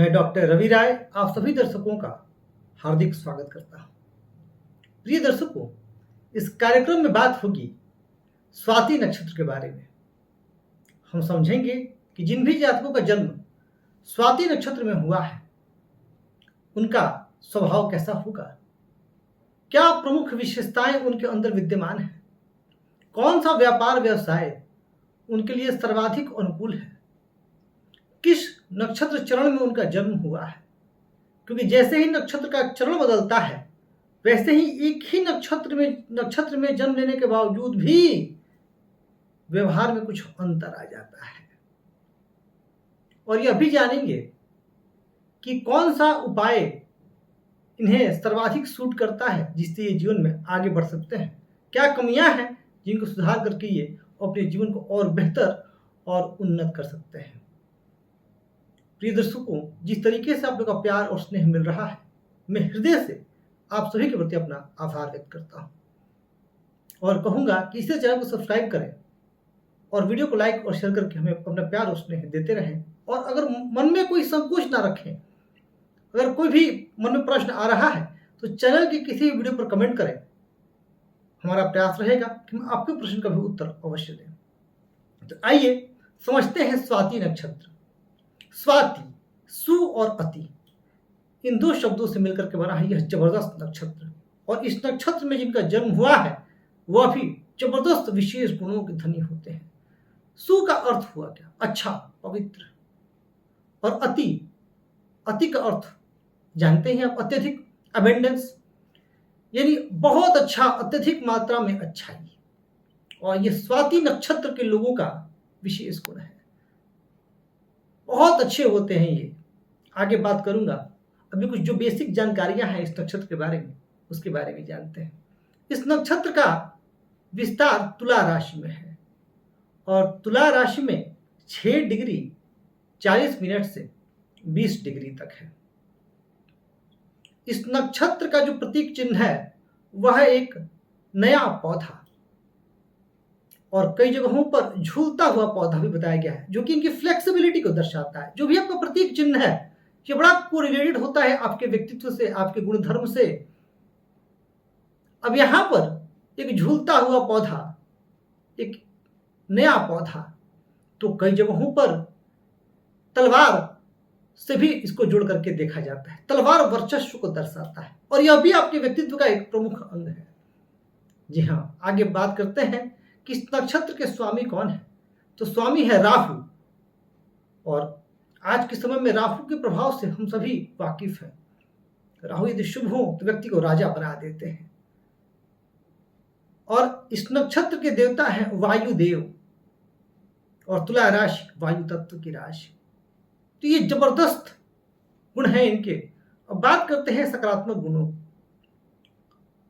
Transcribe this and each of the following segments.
मैं डॉक्टर रवि राय आप सभी दर्शकों का हार्दिक स्वागत करता हूं। प्रिय दर्शकों, इस कार्यक्रम में बात होगी स्वाति नक्षत्र के बारे में। हम समझेंगे कि जिन भी जातकों का जन्म स्वाति नक्षत्र में हुआ है उनका स्वभाव कैसा होगा, क्या प्रमुख विशेषताएं उनके अंदर विद्यमान है, कौन सा व्यापार व्यवसाय उनके लिए सर्वाधिक अनुकूल है, किस नक्षत्र चरण में उनका जन्म हुआ है। क्योंकि जैसे ही नक्षत्र का चरण बदलता है वैसे ही एक ही नक्षत्र में जन्म लेने के बावजूद भी व्यवहार में कुछ अंतर आ जाता है। और यह भी जानेंगे कि कौन सा उपाय इन्हें सर्वाधिक सूट करता है जिससे ये जीवन में आगे बढ़ सकते हैं, क्या कमियां हैं जिनको सुधार करके ये अपने जीवन को और बेहतर और उन्नत कर सकते हैं। प्रिय दर्शकों, जिस तरीके से आप लोग का प्यार और स्नेह मिल रहा है, मैं हृदय से आप सभी के प्रति अपना आभार व्यक्त करता हूं और कहूंगा कि इसे चैनल को सब्सक्राइब करें और वीडियो को लाइक और शेयर करके हमें अपना प्यार और स्नेह देते रहें। और अगर मन में कोई संकोच ना रखें, अगर कोई भी मन में प्रश्न आ रहा है तो चैनल की किसी भी वीडियो पर कमेंट करें। हमारा प्रयास रहेगा कि हम आपके प्रश्न का भी उत्तर अवश्य दें। तो आइए समझते हैं स्वाति नक्षत्र। स्वाति, सु और अति, इन दो शब्दों से मिलकर के बना है यह जबरदस्त नक्षत्र। और इस नक्षत्र में जिनका जन्म हुआ है वह भी जबरदस्त विशेष गुणों के धनी होते हैं। सु का अर्थ हुआ क्या? अच्छा, पवित्र। और अति, अति का अर्थ जानते हैं आप, अत्यधिक, अबेंडेंस, यानी बहुत अच्छा, अत्यधिक मात्रा में अच्छाई। और यह स्वाति नक्षत्र के लोगों का विशेष गुण है, बहुत अच्छे होते हैं ये। आगे बात करूंगा, अभी कुछ जो बेसिक जानकारियां हैं इस नक्षत्र के बारे में उसके बारे में जानते हैं। इस नक्षत्र का विस्तार तुला राशि में है और तुला राशि में 6 डिग्री 40 मिनट से 20 डिग्री तक है। इस नक्षत्र का जो प्रतीक चिन्ह है वह एक नया पौधा और कई जगहों पर झूलता हुआ पौधा भी बताया गया है, जो कि इनकी फ्लेक्सिबिलिटी को दर्शाता है। जो भी आपका प्रतीक चिन्ह है ये बड़ा कोरिलेटेड होता है आपके व्यक्तित्व से, आपके गुणधर्म से। अब यहां पर एक झूलता हुआ पौधा, एक नया पौधा, तो कई जगहों पर तलवार से भी इसको जोड़ करके देखा जाता है। तलवार वर्चस्व को दर्शाता है और यह भी आपके व्यक्तित्व का एक प्रमुख अंग है। जी हाँ, आगे बात करते हैं कि इस नक्षत्र के स्वामी कौन है। तो स्वामी है राहु, और आज के समय में राहु के प्रभाव से हम सभी वाकिफ हैं। राहु यदि शुभ हो तो व्यक्ति को राजा बना देते हैं। और इस नक्षत्र के देवता हैं वायुदेव और तुला राशि वायु तत्व की राशि। तो ये जबरदस्त गुण है इनके। अब बात करते हैं सकारात्मक गुणों।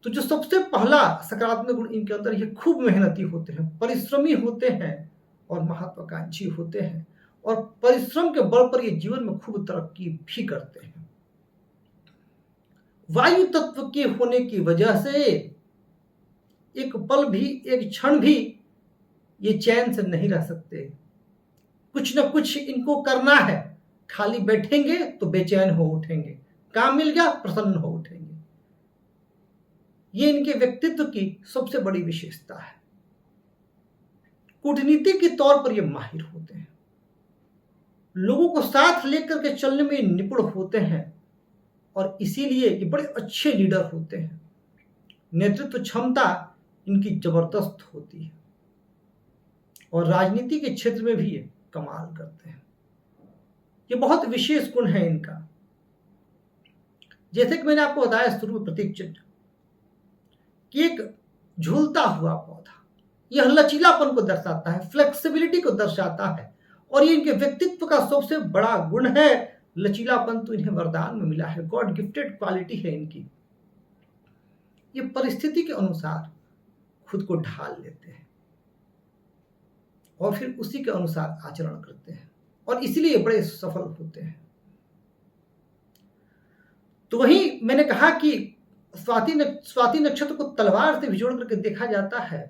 तो जो सबसे पहला सकारात्मक गुण इनके अंदर, ये खूब मेहनती होते हैं, परिश्रमी होते हैं और महत्वाकांक्षी होते हैं। और परिश्रम के बल पर ये जीवन में खूब तरक्की भी करते हैं। वायु तत्व के होने की वजह से एक पल भी, एक क्षण भी ये चैन से नहीं रह सकते। कुछ ना कुछ इनको करना है, खाली बैठेंगे तो बेचैन हो उठेंगे, काम मिल गया प्रसन्न हो उठेंगे। ये इनके व्यक्तित्व की सबसे बड़ी विशेषता है। कूटनीति के तौर पर ये माहिर होते हैं, लोगों को साथ लेकर के चलने में निपुण होते हैं और इसीलिए ये बड़े अच्छे लीडर होते हैं। नेतृत्व क्षमता इनकी जबरदस्त होती है और राजनीति के क्षेत्र में भी ये कमाल करते हैं। ये बहुत विशेष गुण है इनका। जैसे कि मैंने आपको बताया शुरू में प्रतीक चिन्ह कि एक झूलता हुआ पौधा, यह लचीलापन को दर्शाता है, फ्लेक्सिबिलिटी को दर्शाता है। और ये इनके व्यक्तित्व का सबसे बड़ा गुण है लचीलापन। तो इन्हें वरदान में मिला है, गॉड गिफ्टेड क्वालिटी है इनकी। ये परिस्थिति के अनुसार खुद को ढाल लेते हैं और फिर उसी के अनुसार आचरण करते हैं और इसीलिए बड़े सफल होते हैं। तो वही मैंने कहा कि स्वाति नक्षत्र को तलवार से भी जोड़ करके देखा जाता है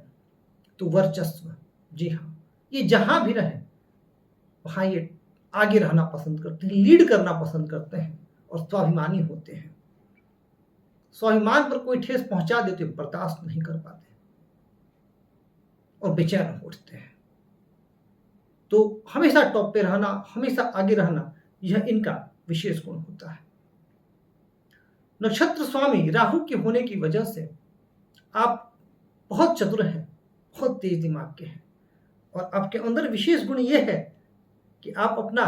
तो वर्चस्व। जी हाँ, ये जहां भी रहे वहां ये आगे रहना पसंद करते हैं, लीड करना पसंद करते हैं और स्वाभिमानी होते हैं। स्वाभिमान पर कोई ठेस पहुंचा दे तो बर्दाश्त नहीं कर पाते और बेचैन उठते हैं। तो हमेशा टॉप पे रहना, हमेशा आगे रहना, यह इनका विशेष गुण होता है। नक्षत्र स्वामी राहु के होने की वजह से आप बहुत चतुर हैं, बहुत तेज दिमाग के हैं और आपके अंदर विशेष गुण यह है कि आप अपना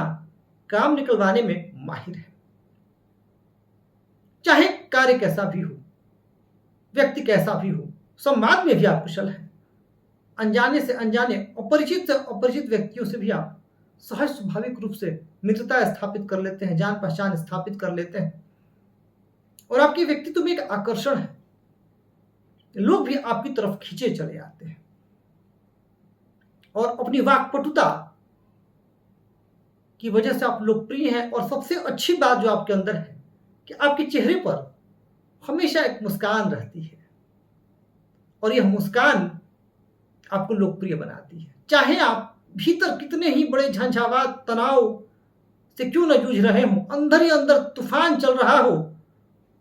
काम निकलवाने में माहिर हैं। चाहे कार्य कैसा भी हो, व्यक्ति कैसा भी हो, संवाद में भी आप कुशल हैं। अनजाने से अनजाने, अपरिचित से अपरिचित व्यक्तियों से भी आप सहज स्वाभाविक रूप से मित्रता स्थापित कर लेते हैं, जान पहचान स्थापित कर लेते हैं और आपके व्यक्तित्व में एक आकर्षण है, लोग भी आपकी तरफ खींचे चले आते हैं। और अपनी वाक्पटुता की वजह से आप लोकप्रिय हैं। और सबसे अच्छी बात जो आपके अंदर है कि आपके चेहरे पर हमेशा एक मुस्कान रहती है और यह मुस्कान आपको लोकप्रिय बनाती है। चाहे आप भीतर कितने ही बड़े झंझावात तनाव से क्यों न जूझ रहे हों, अंदर ही अंदर तूफान चल रहा हो,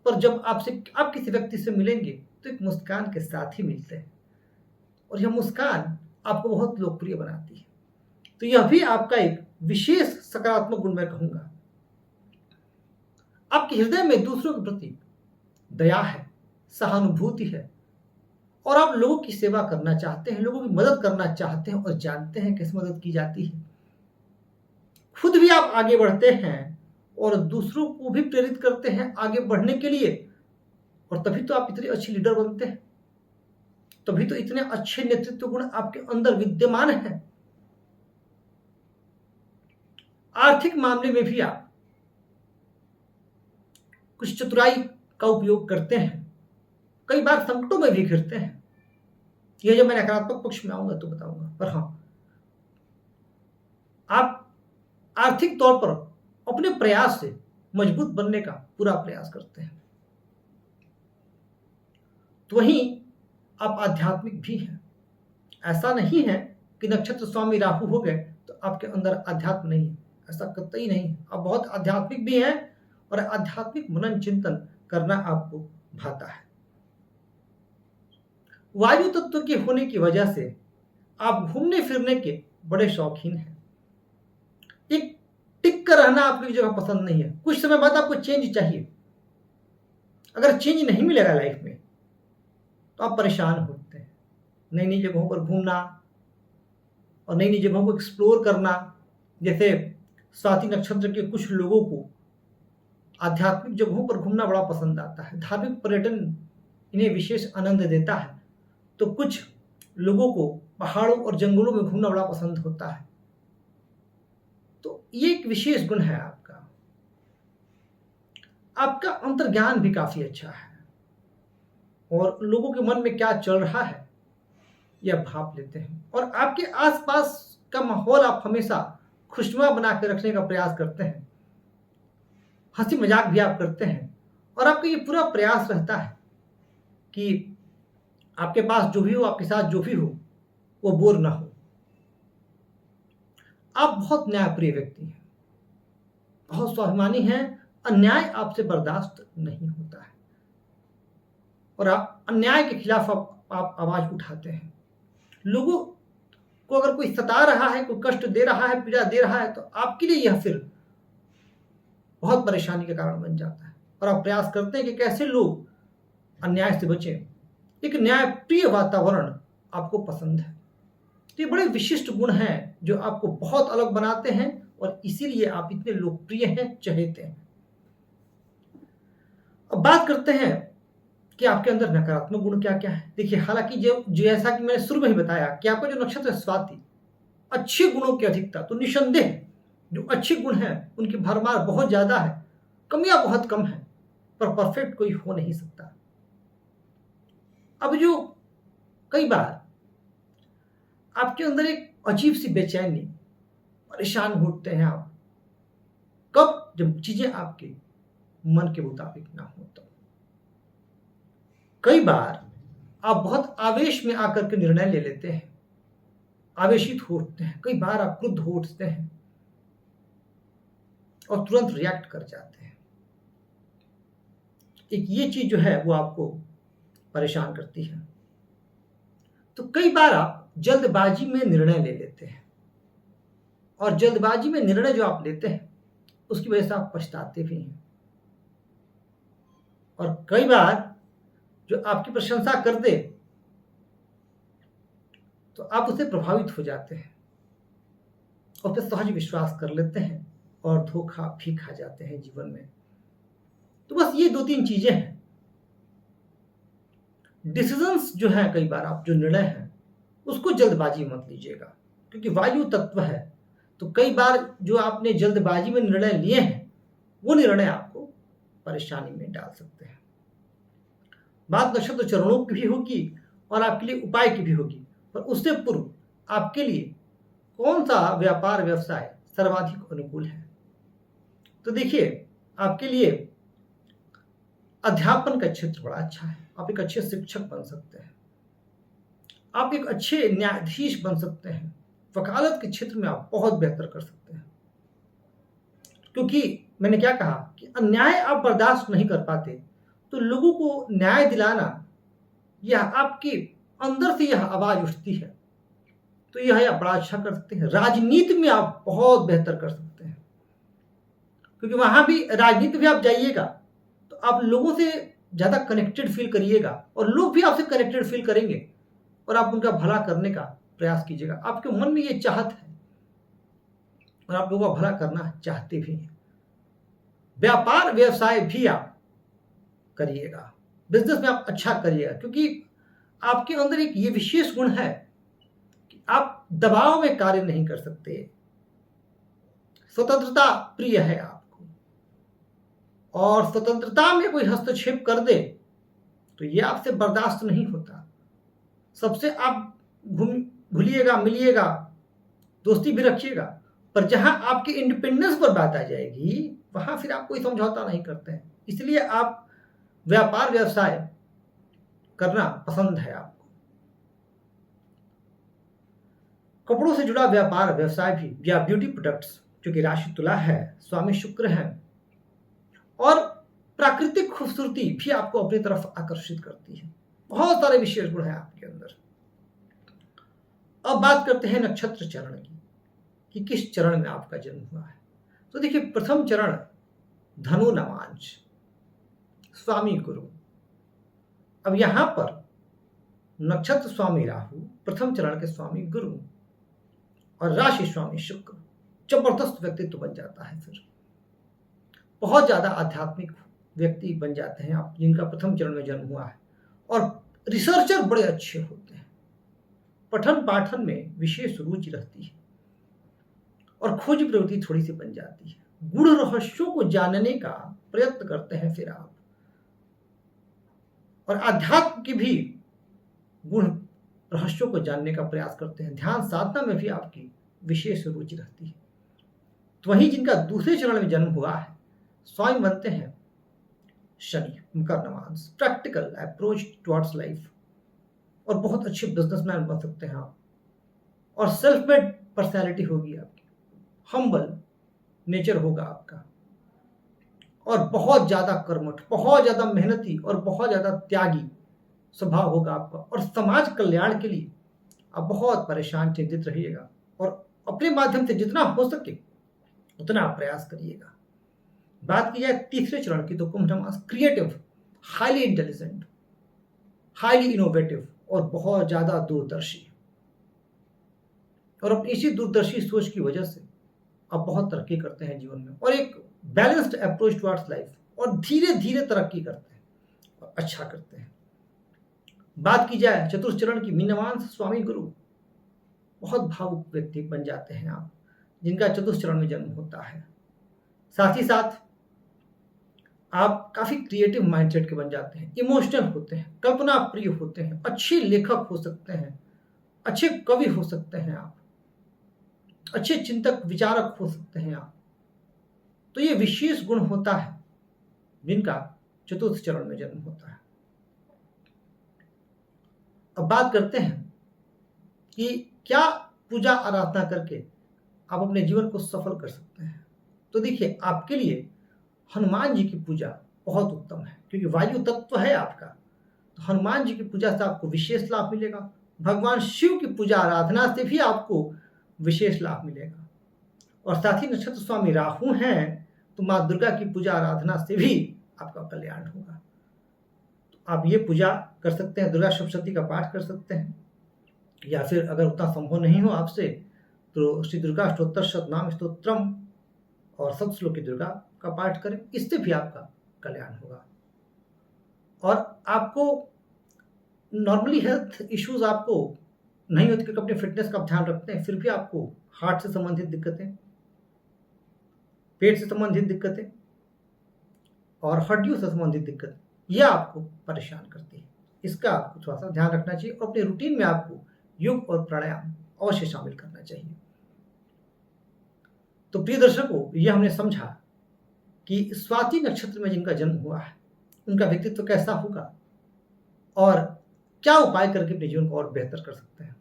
पर जब आप किसी व्यक्ति से मिलेंगे तो एक मुस्कान के साथ ही मिलते हैं और यह मुस्कान आपको बहुत लोकप्रिय बनाती है। तो यह भी आपका एक विशेष सकारात्मक गुण मैं कहूंगा। आपके हृदय में दूसरों के प्रति दया है, सहानुभूति है और आप लोगों की सेवा करना चाहते हैं, लोगों की मदद करना चाहते हैं और जानते हैं कैसे मदद की जाती है। खुद भी आप आगे बढ़ते हैं और दूसरों को भी प्रेरित करते हैं आगे बढ़ने के लिए और तभी तो आप इतने अच्छे लीडर बनते हैं, तभी तो इतने अच्छे नेतृत्व गुण आपके अंदर विद्यमान हैं। आर्थिक मामले में भी आप कुछ चतुराई का उपयोग करते हैं, कई बार संकटों में भी घिरते हैं। यह जब मैं नकारात्मक पक्ष में आऊंगा तो बताऊंगा, पर हाँ, आप आर्थिक तौर पर अपने प्रयास से मजबूत बनने का पूरा प्रयास करते हैं। तो वहीं आप आध्यात्मिक भी हैं। ऐसा नहीं है कि नक्षत्र स्वामी राहु हो गए तो आपके अंदर अध्यात्म नहीं है, ऐसा कतई नहीं है। आप बहुत आध्यात्मिक भी हैं और आध्यात्मिक मनन चिंतन करना आपको भाता है। वायु तत्व के होने की वजह से आप घूमने फिरने के बड़े शौकीन हैं। एक टिक कर रहना आपको जगह पसंद नहीं है, कुछ समय बाद आपको चेंज चाहिए। अगर चेंज नहीं मिलेगा लाइफ में तो आप परेशान होते हैं। नई नई जगहों पर घूमना और नई नई जगहों को एक्सप्लोर करना, जैसे स्वाति नक्षत्र के कुछ लोगों को आध्यात्मिक जगहों पर घूमना बड़ा पसंद आता है, धार्मिक पर्यटन इन्हें विशेष आनंद देता है। तो कुछ लोगों को पहाड़ों और जंगलों में घूमना बड़ा पसंद होता है। तो ये एक विशेष गुण है आपका। आपका अंतर्ज्ञान भी काफी अच्छा है और लोगों के मन में क्या चल रहा है यह भाप लेते हैं और आपके आसपास का माहौल आप हमेशा खुशनुमा बना के रखने का प्रयास करते हैं। हंसी मजाक भी आप करते हैं और आपका ये पूरा प्रयास रहता है कि आपके पास जो भी हो, आपके साथ जो भी हो, वो बोर ना हो। आप बहुत न्यायप्रिय व्यक्ति हैं, बहुत स्वाभिमानी हैं, अन्याय आपसे बर्दाश्त नहीं होता है और आप अन्याय के खिलाफ आप आवाज उठाते हैं। लोगों को अगर कोई सता रहा है, कोई कष्ट दे रहा है, पीड़ा दे रहा है तो आपके लिए यह फिर बहुत परेशानी का कारण बन जाता है और आप प्रयास करते हैं कि कैसे लोग अन्याय से बचें। एक न्यायप्रिय वातावरण आपको पसंद है। तो ये बड़े विशिष्ट गुण हैं जो आपको बहुत अलग बनाते हैं और इसीलिए आप इतने लोकप्रिय हैं, चहेते हैं। अब बात करते हैं कि आपके अंदर नकारात्मक गुण क्या क्या है। देखिए, हालांकि जो जैसा कि मैंने शुरू में ही बताया कि आपका जो नक्षत्र है स्वाति, अच्छे गुणों की अधिकता, तो निसंदेह जो अच्छे गुण हैं उनकी भरमार बहुत ज्यादा है, कमियां बहुत कम है, पर परफेक्ट कोई हो नहीं सकता। अब जो कई बार आपके अंदर एक अजीब सी बेचैनी, परेशान होते हैं आप, कब? जब चीजें आपके मन के मुताबिक ना हो। तो कई बार आप बहुत आवेश में आकर के निर्णय ले लेते हैं, आवेशित होते हैं, कई बार आप क्रुद्ध हो उठते हैं और तुरंत रिएक्ट कर जाते हैं। एक ये चीज जो है वो आपको परेशान करती है। तो कई बार आप जल्दबाजी में निर्णय ले लेते हैं, और जल्दबाजी में निर्णय जो आप लेते हैं उसकी वजह से आप पछताते भी हैं। और कई बार जो आपकी प्रशंसा कर दे तो आप उससे प्रभावित हो जाते हैं और फिर सहज विश्वास कर लेते हैं और धोखा भी खा जाते हैं जीवन में। तो बस ये 2-3 चीजें हैं। डिसीजंस जो है, कई बार आप जो निर्णय है उसको जल्दबाजी मत लीजिएगा, क्योंकि वायु तत्व है। तो कई बार जो आपने जल्दबाजी में निर्णय लिए हैं वो निर्णय आपको परेशानी में डाल सकते हैं। बात नक्षत्र चरणों की भी होगी और आपके लिए उपाय की भी होगी, पर उससे पूर्व आपके लिए कौन सा व्यापार व्यवसाय सर्वाधिक अनुकूल है? तो देखिए, आपके लिए अध्यापन का क्षेत्र बड़ा अच्छा है। आप एक अच्छे शिक्षक बन सकते हैं, आप एक अच्छे न्यायाधीश बन सकते हैं, वकालत के क्षेत्र में आप बहुत बेहतर कर सकते हैं। क्योंकि मैंने क्या कहा कि अन्याय आप बर्दाश्त नहीं कर पाते, तो लोगों को न्याय दिलाना, यह आपके अंदर से यह आवाज उठती है, तो यह आप बड़ा अच्छा कर सकते हैं। राजनीति में आप बहुत बेहतर कर सकते हैं, क्योंकि वहां भी राजनीति में आप जाइएगा तो आप लोगों से ज्यादा कनेक्टेड फील करिएगा और लोग भी आपसे कनेक्टेड फील करेंगे और आप उनका भला करने का प्रयास कीजिएगा। आपके मन में ये चाहत है और आप लोगों का भला करना चाहते भी हैं। व्यापार व्यवसाय भी आप करिएगा, बिजनेस में आप अच्छा करिएगा, क्योंकि आपके अंदर एक ये विशेष गुण है कि आप दबाव में कार्य नहीं कर सकते। स्वतंत्रता प्रिय है आपको, और स्वतंत्रता में कोई हस्तक्षेप कर दे तो ये आपसे बर्दाश्त नहीं होता। सबसे आप घुलिएगा, मिलिएगा, दोस्ती भी रखिएगा, पर जहां आपके इंडिपेंडेंस पर बात आ जाएगी वहां फिर आप कोई समझौता नहीं करते हैं। इसलिए आप व्यापार व्यवसाय करना पसंद है आपको। कपड़ों से जुड़ा व्यापार व्यवसाय भी, या ब्यूटी प्रोडक्ट्स, जो कि राशि तुला है, स्वामी शुक्र है, और प्राकृतिक खूबसूरती भी आपको अपनी तरफ आकर्षित करती है। बहुत सारे विशेष गुण हैं आपके अंदर। अब बात करते हैं नक्षत्र चरण की, कि किस चरण में आपका जन्म हुआ है। तो देखिए, प्रथम चरण धनु नवांश, स्वामी गुरु। अब यहां पर नक्षत्र स्वामी राहु, प्रथम चरण के स्वामी गुरु और राशि स्वामी शुक्र। जबरदस्त व्यक्तित्व बन जाता है, फिर बहुत ज्यादा आध्यात्मिक व्यक्ति बन जाते हैं आप, जिनका प्रथम चरण में जन्म हुआ है। और रिसर्चर बड़े अच्छे होते हैं, पठन पाठन में विशेष रुचि रहती है और खोज प्रवृत्ति थोड़ी सी बन जाती है। गूढ़ रहस्यों को जानने का प्रयत्न करते हैं फिर आप, और अध्यात्म की भी गूढ़ रहस्यों को जानने का प्रयास करते हैं। ध्यान साधना में भी आपकी विशेष रुचि रहती है। तो वहीं जिनका दूसरे चरण में जन्म हुआ है, स्वयं बनते हैं शनि, मकर नवांश, प्रैक्टिकल अप्रोच टुवर्ड्स लाइफ, और बहुत अच्छे बिजनेसमैन बन सकते हैं आप। और सेल्फ मेड पर्सनैलिटी होगी आपकी, हम्बल नेचर होगा आपका, और बहुत ज्यादा कर्मठ, बहुत ज्यादा मेहनती और बहुत ज्यादा त्यागी स्वभाव होगा आपका। और समाज कल्याण के लिए आप बहुत परेशान, चिंतित रहिएगा, और अपने माध्यम से जितना हो सके उतना आप प्रयास करिएगा। बात की जाए तीसरे चरण की, तो कुंभ नवांश, creative, highly intelligent, highly innovative और बहुत ज्यादा दूरदर्शी। और अपनी इसी दूरदर्शी सोच की वजह से आप बहुत तरक्की करते हैं जीवन में, और एक बैलेंस्ड अप्रोच टुवर्ड्स लाइफ, और धीरे धीरे तरक्की करते हैं और अच्छा करते हैं। बात की जाए चतुर्थ चरण की, मीन नवांश, स्वामी गुरु, बहुत भावुक व्यक्ति बन जाते हैं आप, जिनका चतुर्थ चरण में जन्म होता है। साथ ही साथ आप काफी क्रिएटिव माइंडसेट के बन जाते हैं, इमोशनल होते हैं, कल्पना प्रिय होते हैं, अच्छे लेखक हो सकते हैं, अच्छे कवि हो सकते हैं आप, अच्छे चिंतक विचारक हो सकते हैं आप। तो ये विशेष गुण होता है जिनका चतुर्थ चरण में जन्म होता है। अब बात करते हैं कि क्या पूजा आराधना करके आप अपने जीवन को सफल कर सकते हैं। तो देखिए आपके लिए हनुमान जी की पूजा बहुत उत्तम है, क्योंकि वायु तत्व है आपका। तो हनुमान जी की पूजा से आपको विशेष लाभ मिलेगा। भगवान शिव की पूजा आराधना से भी आपको विशेष लाभ मिलेगा। और साथ ही नक्षत्र स्वामी राहु हैं, तो माँ दुर्गा की पूजा आराधना से भी आपका कल्याण होगा। तो आप ये पूजा कर सकते हैं, दुर्गा सप्तशती का पाठ कर सकते हैं, या फिर अगर उतना संभव नहीं हो आपसे तो श्री दुर्गा अष्टोत्तर शतनाम स्तोत्रम और सप्तश्लोकी दुर्गा का पाठ करें, इससे भी आपका कल्याण होगा। और आपको नॉर्मली हेल्थ इश्यूज आपको नहीं होते, क्योंकि अपने फिटनेस का ध्यान रखते हैं, फिर भी आपको हार्ट से संबंधित दिक्कतें, पेट से संबंधित दिक्कतें और हड्डियों से संबंधित दिक्कत यह आपको परेशान करती है। इसका आपको थोड़ा सा ध्यान रखना चाहिए और अपने रूटीन में आपको योग और प्राणायाम अवश्य शामिल करना चाहिए। तो प्रिय दर्शकों, यह हमने समझा कि स्वाति नक्षत्र में जिनका जन्म हुआ है उनका व्यक्तित्व कैसा होगा और क्या उपाय करके अपने जीवन को और बेहतर कर सकते हैं।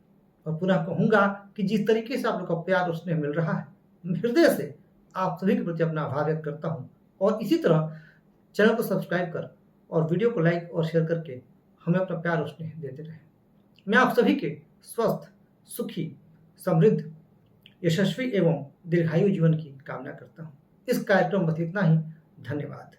और पुनः कहूंगा कि जिस तरीके से आप लोग का प्यार और स्नेह मिल रहा है, हृदय से आप सभी के प्रति अपना आभार व्यक्त करता हूं। और इसी तरह चैनल को सब्सक्राइब कर और वीडियो को लाइक और शेयर करके हमें अपना प्यार और स्नेह देते रहें। मैं आप सभी के स्वस्थ, सुखी, समृद्ध, यशस्वी एवं दीर्घायु जीवन की कामना करता हूं। इस कार्यक्रम में बस इतना ही। धन्यवाद।